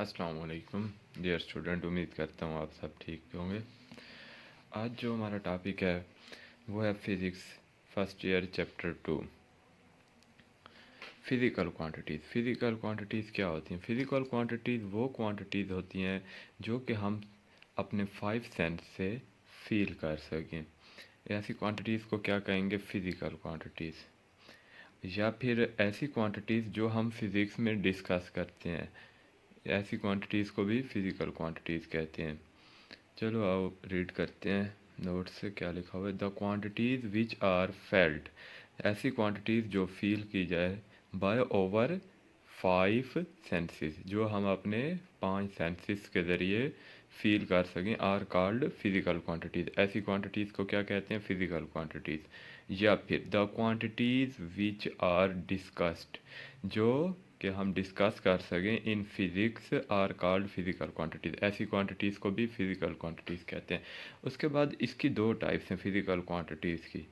अस्सलाम वालेकुम dear student, उम्मीद करता हूँ आप सब ठीक होंगे। आज जो हमारा टॉपिक है वो है physics first year chapter 2 physical quantities. Physical quantities क्या होती हैं? फ़िज़िकल क्वांटिटीज़ वो क्वांटिटीज़ होती हैं जो कि हम अपने 5 सेंस से फील कर सकें। ऐसी क्वांटिटीज़ को क्या कहेंगे? Physical quantities. या फिर ऐसी क्वांटिटीज़ जो हम फिज़िक्स में डिस्कस करते हैं, ऐसी क्वांटिटीज़ को भी फ़िज़िकल क्वांटिटीज़ कहते हैं। चलो आओ रीड करते हैं नोट से क्या लिखा हुआ है। The quantities which are felt, ऐसी क्वांटिटीज़ जो फील की जाए बाय ओवर 5 सेंसेस, जो हम अपने 5 सेंसेस के ज़रिए फील कर सकें, आर कॉल्ड फिज़िकल क्वांटिटीज़। ऐसी क्वांटिटीज़ को क्या कहते हैं? Physical quantities. या फिर the quantities which are discussed, जो कि हम डिस्कस कर सकें in physics are called physical quantities. ऐसी क्वांटिटीज़ को भी फिज़िकल क्वांटिटीज़ कहते हैं। उसके बाद इसकी दो टाइप्स हैं फिज़िकल क्वांटिटीज़ की,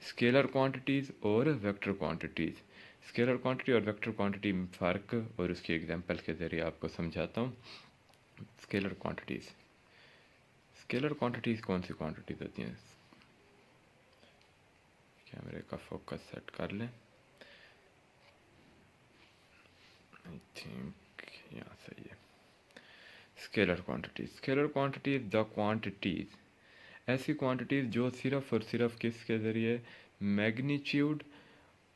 स्केलर क्वांटिटीज़ और वेक्टर क्वांटिटीज़। स्केलर क्वांटिटी और वेक्टर क्वांटिटी में फ़र्क और उसकी एग्जांपल के ज़रिए आपको समझाता हूँ। स्केलर क्वांटिटीज़, स्केलर क्वांटिटीज़ कौन सी क्वांटिटीज़ होती हैं? कैमरे का फोकस सेट कर लें। आई थिंक यहाँ सही है। Scalar quantities, scalar quantities the quantities, ऐसी क्वांटिटीज़ जो सिर्फ और सिर्फ किसके ज़रिए? मैग्नीट्यूड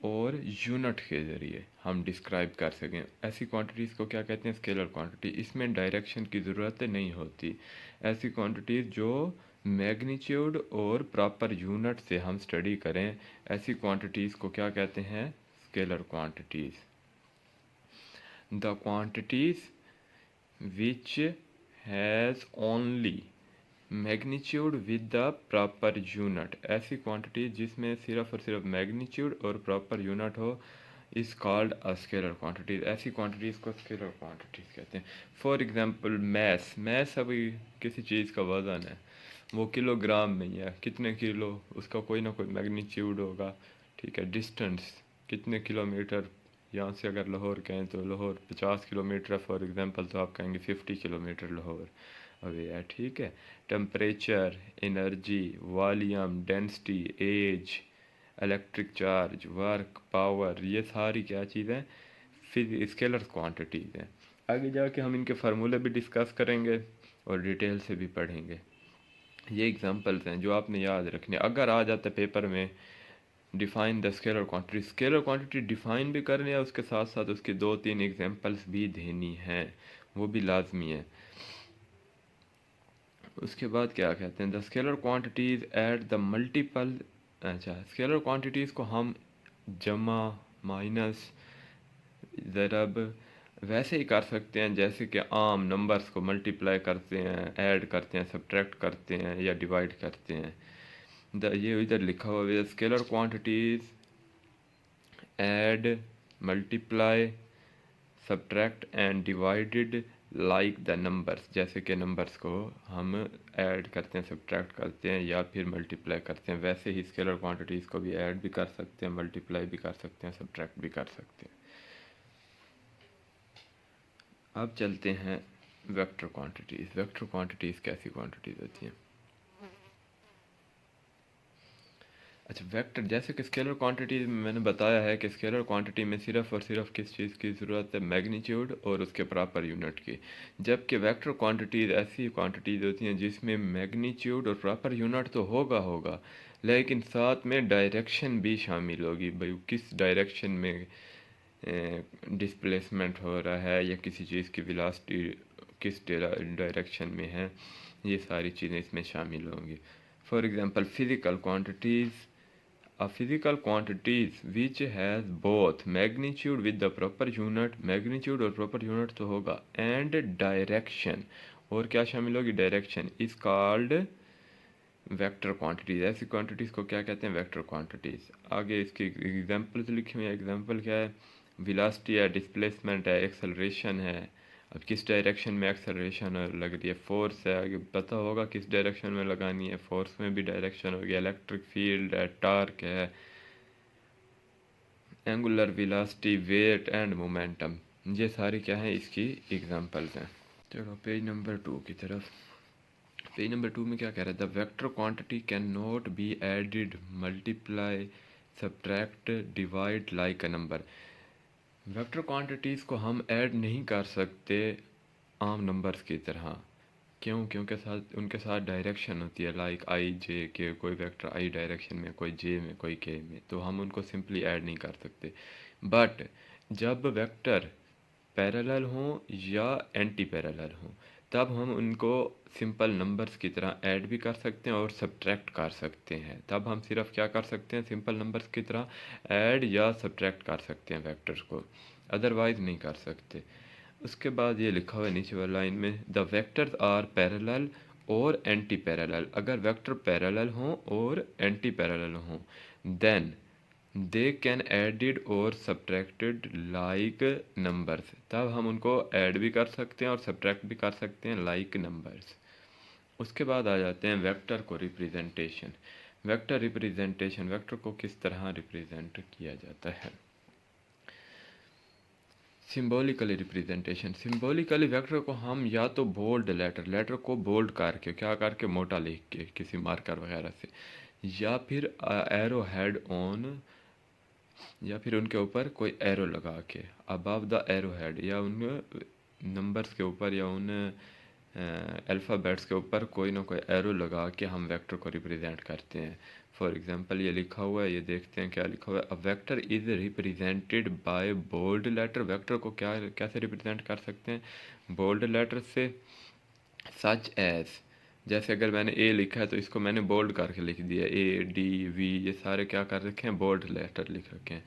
और यूनिट के ज़रिए हम डिस्क्राइब कर सकें। ऐसी क्वांटिटीज़ को क्या कहते हैं? Scalar quantity. इसमें डायरेक्शन की ज़रूरत नहीं होती। ऐसी क्वांटिटीज़ जो मैग्नीट्यूड और प्रॉपर यूनिट से हम स्टडी करें, ऐसी क्वांटिटीज़ को क्या कहते हैं? Scalar quantities. The quantities which has only magnitude with the proper unit, ऐसी क्वांटिटी जिसमें सिर्फ और सिर्फ मैग्नीट्यूड और प्रॉपर यूनिट हो, is called a scalar quantities. ऐसी क्वांटिटीज़ को स्केलर क्वांटिटीज़ कहते हैं। फॉर एग्जांपल मैस, मैस अभी किसी चीज़ का वज़न है, वो किलोग्राम में ही है, कितने किलो, उसका कोई ना कोई मैग्नीट्यूड होगा। ठीक है। डिस्टेंस, कितने किलोमीटर, यहाँ से अगर लाहौर कहें तो लाहौर 50 किलोमीटर है फॉर एग्जांपल, तो आप कहेंगे 50 किलोमीटर लाहौर अवे है। ठीक है। Temperature, energy, volume, density, age, electric charge, work, power, ये सारी क्या चीज़ें? फिर स्केलर क्वांटिटीज़ हैं। आगे जाके हम इनके फार्मूले भी डिस्कस करेंगे और डिटेल से भी पढ़ेंगे। ये एग्जांपल्स हैं जो आपने याद रखने। अगर आ जाता पेपर में define the scalar quantity, scalar quantity define भी करनी है, उसके साथ साथ उसकी 2-3 एग्जांपल्स भी देनी हैं, वो भी लाजमी है। उसके बाद क्या कहते हैं? The scalar quantities at the multiple, अच्छा, स्केलर क्वांटिटीज़ को हम जमा, माइनस, ज़रब वैसे ही कर सकते हैं जैसे कि आम नंबर्स को मल्टीप्लाई करते हैं, ऐड करते हैं, सब्ट्रैक्ट करते हैं या डिवाइड करते हैं। ये इधर लिखा हुआ है, scalar quantities add, multiply, subtract and divided like the numbers, जैसे कि नंबर्स को हम ऐड करते हैं, सब्ट्रैक्ट करते हैं या फिर मल्टीप्लाई करते हैं, वैसे ही स्केलर क्वांटिटीज़ को भी ऐड भी कर सकते हैं, मल्टीप्लाई भी कर सकते हैं, सब्ट्रैक्ट भी कर सकते हैं। अब चलते हैं वेक्टर क्वांटिटीज़। वेक्टर क्वांटिटीज़ कैसी क्वांटिटीज़ होती हैं? अच्छा, वेक्टर जैसे कि स्केलर क्वांटिटी में मैंने बताया है कि स्केलर क्वांटिटी में सिर्फ और सिर्फ किस चीज़ की ज़रूरत है? मैग्नीट्यूड और उसके प्रॉपर यूनिट की। जबकि वेक्टर क्वांटिटीज़ ऐसी क्वांटिटीज़ होती हैं जिसमें मैग्नीट्यूड और प्रॉपर यूनिट तो होगा लेकिन साथ में डायरेक्शन भी शामिल होगी। भाई किस डायरेक्शन में डिस्प्लेसमेंट हो रहा है या किसी चीज़ की वेलोसिटी किस डायरेक्शन में है, ये सारी चीज़ें इसमें शामिल होंगी। For example physical quantities, a physical quantities which has both magnitude with the proper unit, magnitude और proper unit तो होगा, and direction, और क्या शामिल होगी? Direction, is called vector quantities. ऐसी क्वांटिटीज़ को क्या कहते हैं? Vector quantities. आगे इसकी एग्जांपल्स लिखी हुई है। एग्जांपल क्या है? वेलोसिटी है, डिस्प्लेसमेंट है, एक्सेलरेशन है। अब किस डायरेक्शन में एक्सेलरेशन लग रही है? फोर्स है, आगे पता होगा किस डायरेक्शन में लगानी है, फोर्स में भी डायरेक्शन होगी। इलेक्ट्रिक फील्ड है, टार्क है, angular velocity, weight and momentum, ये सारी क्या है, इसकी एग्जांपल्स हैं। चलो पेज नंबर 2 की तरफ। पेज नंबर 2 में क्या कह रहा है, the vector quantity can not be added, multiply, subtract, divide like a number. Vector quantities को हम ऐड नहीं कर सकते आम नंबर्स की तरह। क्यों? क्योंकि साथ उनके साथ डायरेक्शन होती है, लाइक आई जे के, कोई वेक्टर आई डायरेक्शन में, कोई जे में, कोई के में, तो हम उनको सिंपली ऐड नहीं कर सकते। बट जब वेक्टर पैरेलल हों या एंटी पैरेलल हों, तब हम उनको सिंपल नंबर्स की तरह ऐड भी कर सकते हैं और सब्ट्रैक्ट कर सकते हैं। तब हम सिर्फ क्या कर सकते हैं, सिंपल नंबर्स की तरह ऐड या सब्ट्रैक्ट कर सकते हैं वेक्टर्स को, अदरवाइज नहीं कर सकते। उसके बाद ये लिखा हुआ है नीचे वाली लाइन में, द वेक्टर्स आर पैरेलल और एंटी पैरेलल। अगर वेक्टर पैरेलल हों और एंटी पैरेलल हों, देन दे कैन एडिड और सब्ट्रैक्टेड लाइक नंबर्स। तब हम उनको ऐड भी कर सकते हैं और सब्ट्रैक्ट भी कर सकते हैं लाइक नंबर्स। उसके बाद आ जाते हैं वेक्टर को रिप्रेजेंटेशन। वेक्टर रिप्रेजेंटेशन, वेक्टर को किस तरह रिप्रेजेंट किया जाता है। सिंबॉलिकली रिप्रेजेंटेशन, सिंबॉलिकली वेक्टर को हम या तो बोल्ड लेटर को बोल्ड करके, क्या करके, मोटा लिख के किसी मार्कर वगैरह से, या फिर एरो हेड ऑन, या फिर उनके ऊपर कोई एरो लगा के अबव द एरो हेड, या उन नंबर्स के ऊपर या उन अल्फ़ाबेट्स के ऊपर कोई ना कोई एरो लगा के हम वेक्टर को रिप्रेजेंट करते हैं। फॉर एग्जांपल ये लिखा हुआ है, ये देखते हैं क्या लिखा हुआ है, a vector is represented by bold letter. Vector को क्या कैसे रिप्रेजेंट कर सकते हैं, बोल्ड लेटर से, सच एज, जैसे अगर मैंने ए लिखा है तो इसको मैंने बोल्ड करके लिख दिया, ए डी वी, ये सारे क्या कर रखे हैं, बोल्ड लेटर लिख रखे हैं।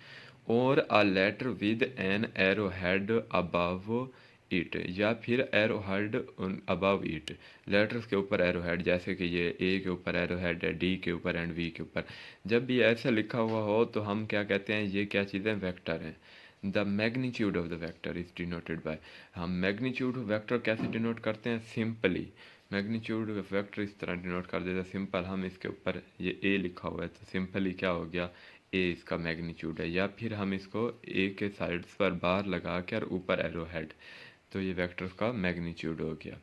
और a letter with an arrow head above it, या फिर arrow head above it, letters के ऊपर एरो हेड, जैसे कि ये ए के ऊपर एरो हेड है, डी के ऊपर एंड वी के ऊपर। जब भी ऐसा लिखा हुआ हो तो हम क्या कहते हैं, ये क्या चीज़ें, वेक्टर हैं। The magnitude of the vector is denoted by, हम मैग्नीट्यूड वेक्टर कैसे डिनोट करते हैं, सिंपली मैग्नीट्यूड वेक्टर इस तरह डिनोट कर देते हैं, सिंपल हम इसके ऊपर ये ए लिखा हुआ है तो सिंपली क्या हो गया, ए इसका मैग्नीट्यूड है। या फिर हम इसको ए के साइड्स पर बार लगा के और ऊपर एरो हेड, तो ये वेक्टर का मैग्नीट्यूड हो गया।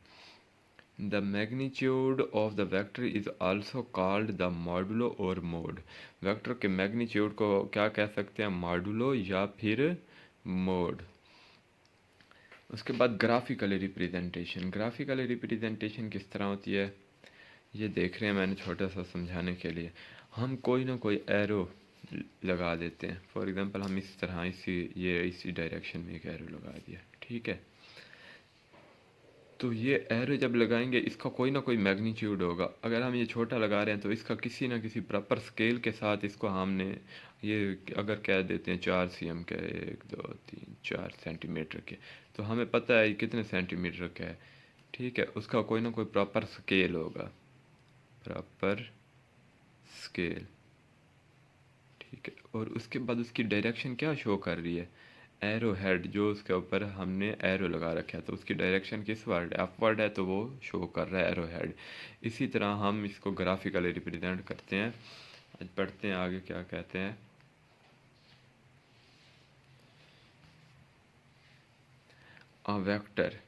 The magnitude of the vector is also called the modulo और मोड। वेक्टर के मैग्नीट्यूड को क्या कह सकते हैं, मॉडुलो या फिर मोड। उसके बाद ग्राफिकली रिप्रेजेंटेशन, ग्राफिकली रिप्रेजेंटेशन किस तरह होती है, ये देख रहे हैं मैंने छोटा सा समझाने के लिए। हम कोई ना कोई एरो लगा देते हैं, फॉर एग्जांपल हम इस तरह इसी डायरेक्शन में एक एरो लगा दिया, ठीक है। तो ये एरो जब लगाएंगे इसका कोई ना कोई मैग्नीट्यूड होगा। अगर हम ये छोटा लगा रहे हैं तो इसका किसी ना किसी प्रॉपर स्केल के साथ इसको हमने, ये अगर कह देते हैं 4 cm के, 1 2 3 4 सेंटीमीटर के, तो हमें पता है ये कितने सेंटीमीटर का है, ठीक है। उसका कोई ना कोई प्रॉपर स्केल होगा, प्रॉपर स्केल, ठीक है। और उसके बाद उसकी डायरेक्शन क्या शो कर रही है, एरो हेड, जो उसके ऊपर हमने एरो लगा रखा है तो उसकी डायरेक्शन किस वर्ड, अपवर्ड है, तो वो शो कर रहा है एरो हेड। इसी तरह हम इसको ग्राफिकली रिप्रेजेंट करते हैं। आज पढ़ते हैं आगे क्या कहते हैं। अ vector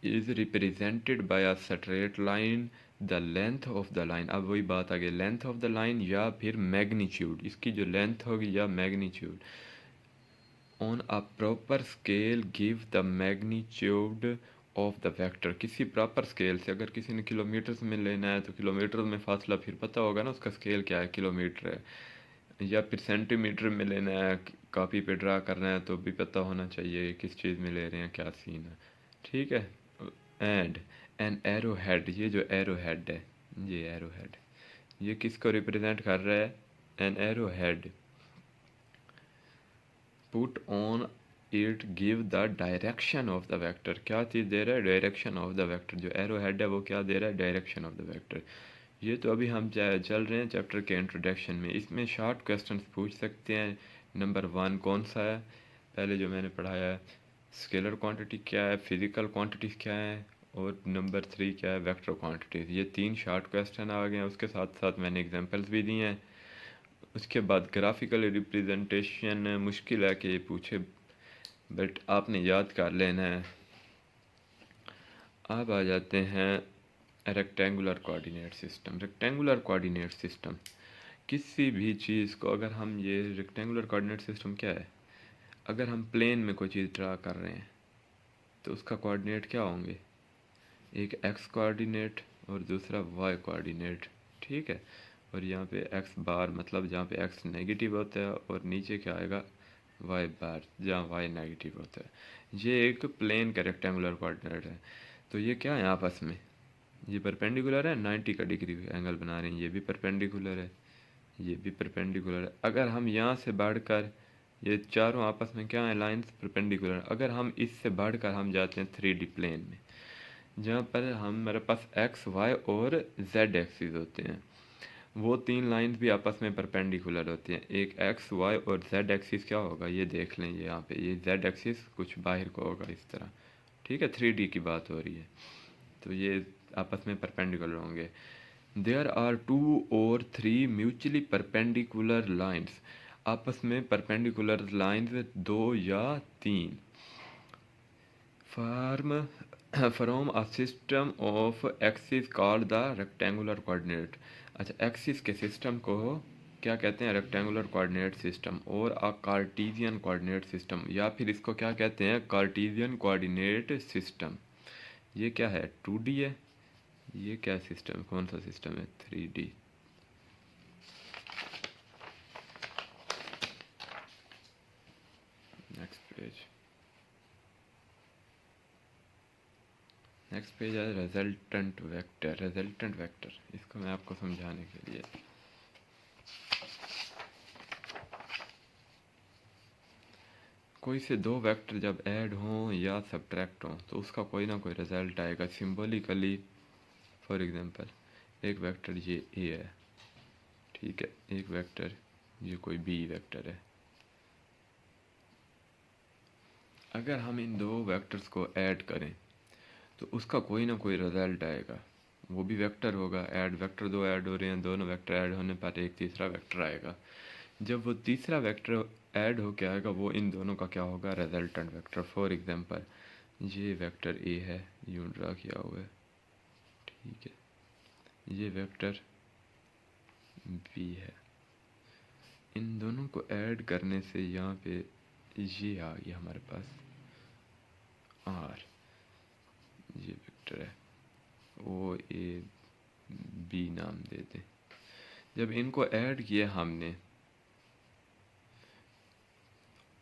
is represented bye a straight line, the length of the line. अब वही बात आ गई, लेंथ ऑफ द लाइन या फिर मैग्नीट्यूड, इसकी जो लेंथ होगी या magnitude, on a proper scale give the magnitude of the vector. किसी प्रॉपर स्केल से, अगर किसी ने किलोमीटर्स में लेना है तो किलोमीटर में फासला फिर पता होगा ना, उसका स्केल क्या है, किलोमीटर है। या फिर सेंटीमीटर में लेना है, कॉपी पे ड्रा करना है तो भी पता होना चाहिए किस चीज़ में ले रहे हैं, क्या सीन है, ठीक है। एंड एन एरो हेड, ये जो एरो हेड है, ये एरो हेड, ये किसको रिप्रेजेंट कर रहा है, N arrow head put on it give the direction of the vector. क्या चीज़ दे रहा है, डायरेक्शन ऑफ द वेक्टर। जो एरो हेड है वो क्या दे रहा है, डायरेक्शन ऑफ द वेक्टर। ये तो अभी हम चल रहे हैं चैप्टर के इंट्रोडक्शन में, इसमें शॉर्ट क्वेश्चंस पूछ सकते हैं। नंबर 1 कौन सा है, पहले जो मैंने पढ़ाया है, स्केलर क्वांटिटी क्या है, फिजिकल क्वांटिटीज़ क्या है, और नंबर 3 क्या है, वेक्टर क्वांटिटीज़। ये 3 शॉर्ट क्वेश्चन आ गए हैं, उसके साथ साथ मैंने एग्जांपल्स भी दिए हैं। उसके बाद ग्राफिकल रिप्रेजेंटेशन मुश्किल है कि ये पूछे, बट आपने याद कर लेना है। अब आ जाते हैं rectangular coordinate system. Rectangular coordinate system किसी भी चीज़ को, अगर हम ये रेक्टेंगुलर कोऑर्डिनेट सिस्टम क्या है, अगर हम प्लेन में कोई चीज़ ड्रा कर रहे हैं तो उसका कोऑर्डिनेट क्या होंगे, एक एक्स कोऑर्डिनेट और दूसरा वाई कोऑर्डिनेट, ठीक है। और यहाँ पे एक्स बार मतलब जहाँ पे एक्स नेगेटिव होता है, और नीचे क्या आएगा वाई बार जहाँ वाई नेगेटिव होता है। ये एक प्लेन का रेक्टेंगुलर कोऑर्डिनेट है। तो ये क्या है आपस में, ये परपेंडिकुलर है, 90 का डिग्री एंगल बना रहे हैं, ये भी परपेंडिकुलर है, ये भी परपेंडिकुलर है। अगर हम यहाँ से बढ़कर, ये चारों आपस में क्या है, लाइंस परपेंडिकुलर। अगर हम इससे बढ़कर हम जाते हैं 3D प्लेन में, जहाँ पर हमारे पास एक्स वाई और जेड एक्सिस होते हैं, वो तीन लाइंस भी आपस में परपेंडिकुलर होती हैं। एक एक्स वाई और जेड एक्सिस क्या होगा, ये देख लें, ये यहाँ पे ये जेड एक्सिस कुछ बाहर को होगा इस तरह, ठीक है, 3D की बात हो रही है। तो ये आपस में परपेंडिकुलर होंगे। देयर आर 2 और 3 म्यूचुअली परपेंडिकुलर लाइंस, आपस में परपेंडिकुलर लाइंस 2 या 3 form from a system of axis called the rectangular coordinate. अच्छा, एक्सिस के सिस्टम को क्या कहते हैं, रेक्टेंगुलर कोऑर्डिनेट सिस्टम, और अ कार्टेशियन कोऑर्डिनेट सिस्टम, या फिर इसको क्या कहते हैं, कार्टेशियन कोऑर्डिनेट सिस्टम। ये क्या है, 2D है। ये क्या सिस्टम, कौन सा सिस्टम है, 3D। Next page, next page है रिजल्टेंट वेक्टर। रिजल्टेंट वेक्टर, इसको मैं आपको समझाने के लिए, कोई से दो वेक्टर जब ऐड हों या सब्ट्रैक्ट हों तो उसका कोई ना कोई रिजल्ट आएगा सिंबॉलिकली। फॉर एग्जांपल, एक वेक्टर ये ए है, ठीक है, एक वेक्टर ये कोई बी वेक्टर है। अगर हम इन दो वेक्टर्स को ऐड करें तो उसका कोई ना कोई रिजल्ट आएगा, वो भी वेक्टर होगा। ऐड वेक्टर दो ऐड हो रहे हैं, दोनों वेक्टर ऐड होने पर एक तीसरा वेक्टर आएगा। जब वो तीसरा वेक्टर ऐड होके आएगा, वो इन दोनों का क्या होगा, रिजल्टेंट वेक्टर। फॉर एग्जांपल, ये वेक्टर ए है, यूं ड्रा किया हुआ है, ठीक है, ये वेक्टर बी है। इन दोनों को ऐड करने से यहाँ पे ये आ गया हमारे पास आर, ये वेक्टर है, ओ ए बी नाम दे दें। जब इनको ऐड किया हमने,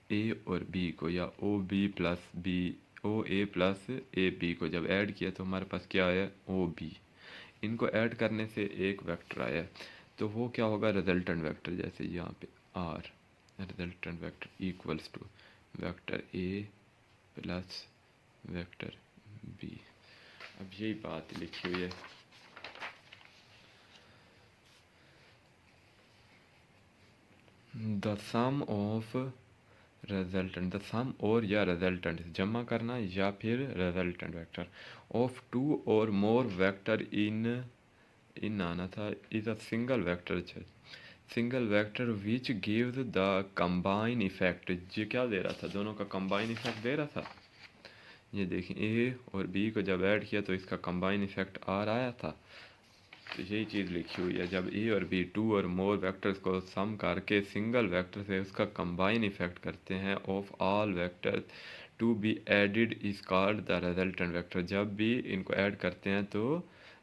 ए और बी को, या O B plus B, O A plus A B को जब ऐड किया तो हमारे पास क्या आया, ओ बी। इनको ऐड करने से एक वेक्टर आया, तो वो क्या होगा, रिजल्टेंट वेक्टर। जैसे यहाँ पे R resultant vector equals to vector A plus vector B. अब यही बात लिखी हुई है, the sum of resultant, the sum और या रिजल्टेंट जमा करना या फिर रिजल्टेंट वेक्टर ऑफ 2 और मोर वेक्टर इन आना था, is a single vector. Single vector which gives the combine effect. ये क्या दे रहा था, दोनों का कंबाइन इफेक्ट दे रहा था। ये देखिए, ए और बी को जब ऐड किया तो इसका कंबाइन इफेक्ट आर आया था। तो यही चीज़ लिखी हुई है, जब ए और बी 2 और मोर वेक्टर्स को सम करके सिंगल वेक्टर से उसका कंबाइन इफेक्ट करते हैं of all vectors to be added is called the resultant vector. जब भी इनको ऐड करते हैं तो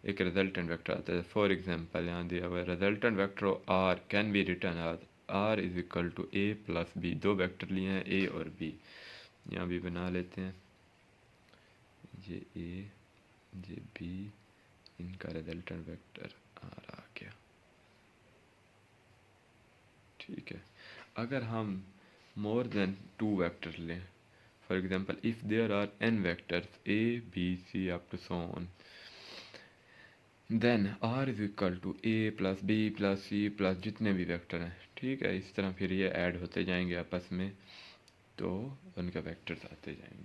एक रिजल्टेंट वेक्टर आता है। फॉर एग्जांपल, यहाँ दिया हुआ है resultant vector R can be written as R is equal to A plus B. दो वेक्टर लिए हैं ए और बी, यहाँ भी बना लेते हैं, ये ए ये बी, इनका रिजल्टेंट वेक्टर आर आ गया, ठीक है। अगर हम मोर देन 2 वेक्टर लें, for example if there are n vectors a b c up to so on, then r is equal to a plus b plus c plus जितने भी vector हैं, ठीक है। इस तरह फिर ये ऐड होते जाएंगे आपस में, तो उनके वेक्टर्स आते जाएंगे।